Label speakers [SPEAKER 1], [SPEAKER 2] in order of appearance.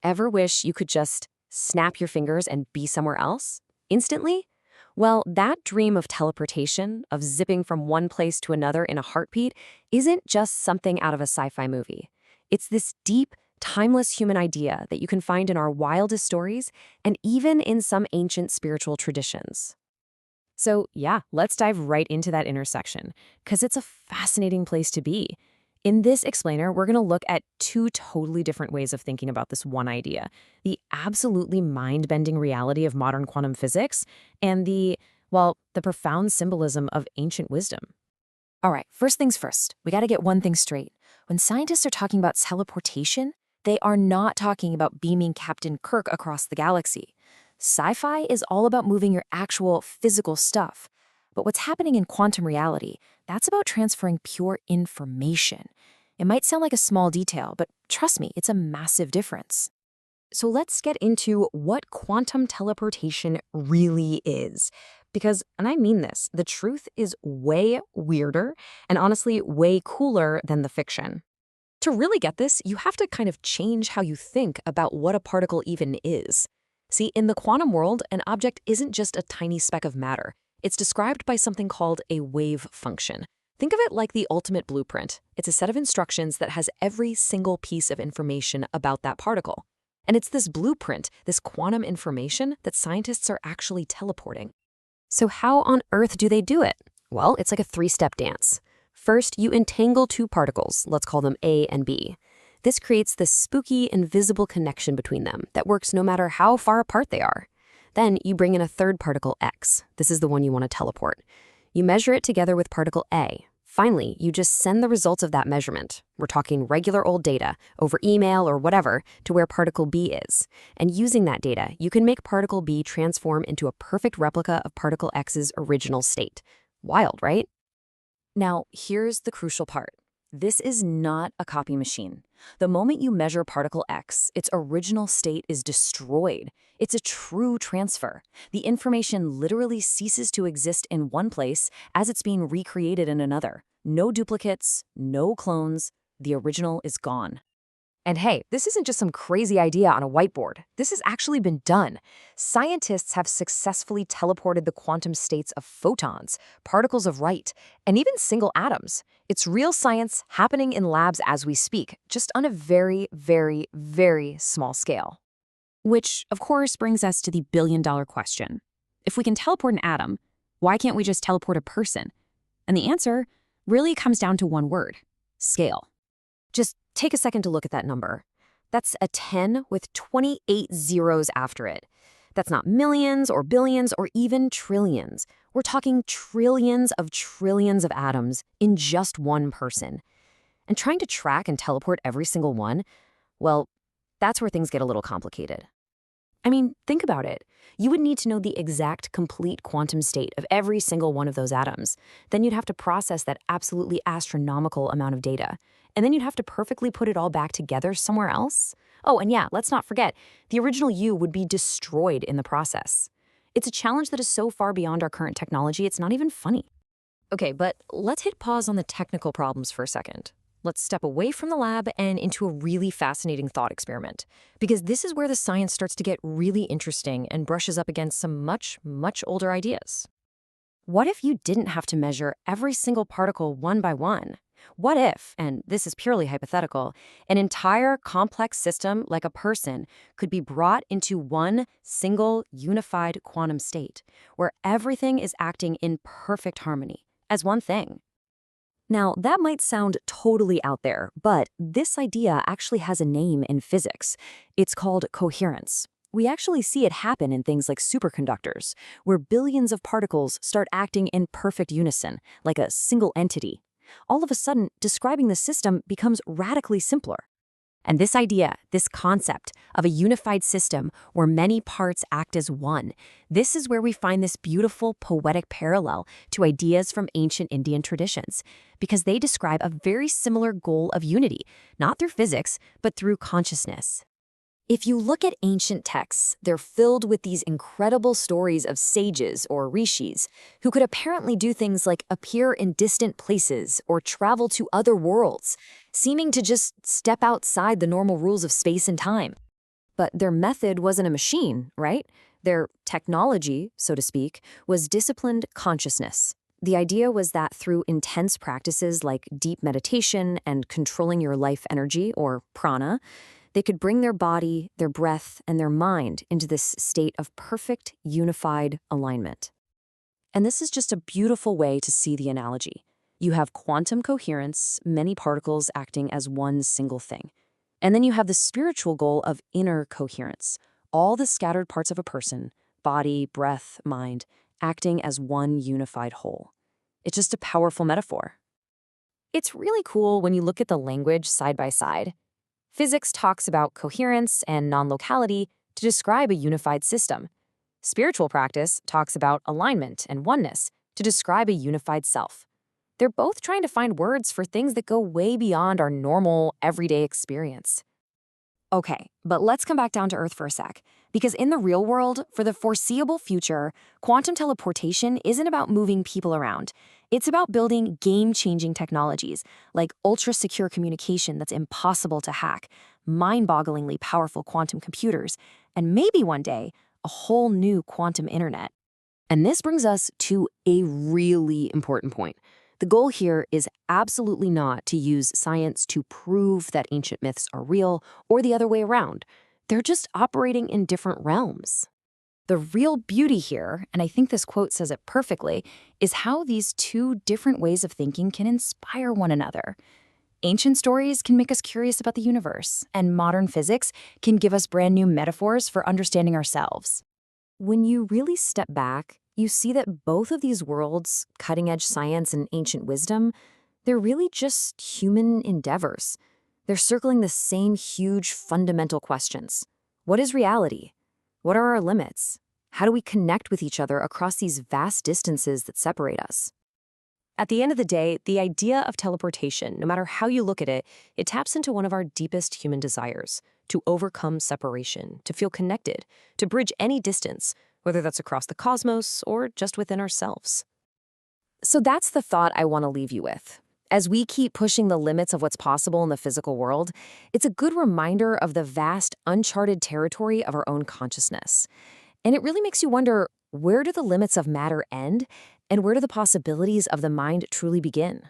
[SPEAKER 1] Ever wish you could just snap your fingers and be somewhere else instantly? Well, that dream of teleportation, of zipping from one place to another in a heartbeat, isn't just something out of a sci-fi movie. It's this deep, timeless human idea that you can find in our wildest stories and even in some ancient spiritual traditions. So, yeah, let's dive right into that intersection, because it's a fascinating place to be. In this explainer, we're going to look at two totally different ways of thinking about this one idea: the absolutely mind-bending reality of modern quantum physics and the profound symbolism of ancient wisdom. All right, first things first, we got to get one thing straight. When scientists are talking about teleportation, they are not talking about beaming Captain Kirk across the galaxy. Sci-fi is all about moving your actual physical stuff. But what's happening in quantum reality, that's about transferring pure information. It might sound like a small detail, but trust me, it's a massive difference. So let's get into what quantum teleportation really is. Because, and I mean this, the truth is way weirder and honestly way cooler than the fiction. To really get this, you have to kind of change how you think about what a particle even is. See, in the quantum world, an object isn't just a tiny speck of matter. It's described by something called a wave function. Think of it like the ultimate blueprint. It's a set of instructions that has every single piece of information about that particle. And it's this blueprint, this quantum information, that scientists are actually teleporting. So how on earth do they do it? Well, it's like a three-step dance. First, you entangle two particles, let's call them A and B. This creates this spooky, invisible connection between them that works no matter how far apart they are. Then you bring in a third particle, X. This is the one you want to teleport. You measure it together with particle A. Finally, you just send the results of that measurement, we're talking regular old data, over email or whatever, to where particle B is. And using that data, you can make particle B transform into a perfect replica of particle X's original state. Wild, right? Now, here's the crucial part. This is not a copy machine. The moment you measure particle X, its original state is destroyed. It's a true transfer. The information literally ceases to exist in one place as it's being recreated in another. No duplicates, no clones. The original is gone. And hey, this isn't just some crazy idea on a whiteboard. This has actually been done. Scientists have successfully teleported the quantum states of photons, particles of light, and even single atoms. It's real science happening in labs as we speak, just on a very, very, very small scale. Which, of course, brings us to the billion-dollar question. If we can teleport an atom, why can't we just teleport a person? And the answer really comes down to one word: scale. Just take a second to look at that number. That's a 10 with 28 zeros after it. That's not millions or billions or even trillions. We're talking trillions of atoms in just one person. And trying to track and teleport every single one, well, that's where things get a little complicated. I mean, think about it. You would need to know the exact complete quantum state of every single one of those atoms. Then you'd have to process that absolutely astronomical amount of data. And then you'd have to perfectly put it all back together somewhere else. Oh, and yeah, let's not forget, the original you would be destroyed in the process. It's a challenge that is so far beyond our current technology, it's not even funny. Okay, but let's hit pause on the technical problems for a second. Let's step away from the lab and into a really fascinating thought experiment, because this is where the science starts to get really interesting and brushes up against some much, much older ideas. What if you didn't have to measure every single particle one by one? What if, and this is purely hypothetical, an entire complex system like a person could be brought into one single unified quantum state, where everything is acting in perfect harmony, as one thing? Now, that might sound totally out there, but this idea actually has a name in physics. It's called coherence. We actually see it happen in things like superconductors, where billions of particles start acting in perfect unison, like a single entity. All of a sudden, describing the system becomes radically simpler. And this idea, this concept of a unified system where many parts act as one, this is where we find this beautiful poetic parallel to ideas from ancient Indian traditions, because they describe a very similar goal of unity, not through physics, but through consciousness. If you look at ancient texts, they're filled with these incredible stories of sages or rishis who could apparently do things like appear in distant places or travel to other worlds, seeming to just step outside the normal rules of space and time. But their method wasn't a machine, right? Their technology, so to speak, was disciplined consciousness. The idea was that through intense practices like deep meditation and controlling your life energy, or prana, they could bring their body, their breath, and their mind into this state of perfect, unified alignment. And this is just a beautiful way to see the analogy. You have quantum coherence, many particles acting as one single thing. And then you have the spiritual goal of inner coherence, all the scattered parts of a person, body, breath, mind, acting as one unified whole. It's just a powerful metaphor. It's really cool when you look at the language side by side. Physics talks about coherence and non-locality to describe a unified system. Spiritual practice talks about alignment and oneness to describe a unified self. They're both trying to find words for things that go way beyond our normal, everyday experience. Okay, but let's come back down to Earth for a sec. Because in the real world, for the foreseeable future, quantum teleportation isn't about moving people around. It's about building game-changing technologies, like ultra-secure communication that's impossible to hack, mind-bogglingly powerful quantum computers, and maybe one day, a whole new quantum internet. And this brings us to a really important point. The goal here is absolutely not to use science to prove that ancient myths are real or the other way around. They're just operating in different realms. The real beauty here, and I think this quote says it perfectly, is how these two different ways of thinking can inspire one another. Ancient stories can make us curious about the universe, and modern physics can give us brand new metaphors for understanding ourselves. When you really step back, you see that both of these worlds, cutting-edge science and ancient wisdom, they're really just human endeavors. They're circling the same huge fundamental questions. What is reality? What are our limits? How do we connect with each other across these vast distances that separate us? At the end of the day, the idea of teleportation, no matter how you look at it, it taps into one of our deepest human desires, to overcome separation, to feel connected, to bridge any distance, whether that's across the cosmos or just within ourselves. So that's the thought I want to leave you with. As we keep pushing the limits of what's possible in the physical world, it's a good reminder of the vast, uncharted territory of our own consciousness. And it really makes you wonder, where do the limits of matter end, and where do the possibilities of the mind truly begin?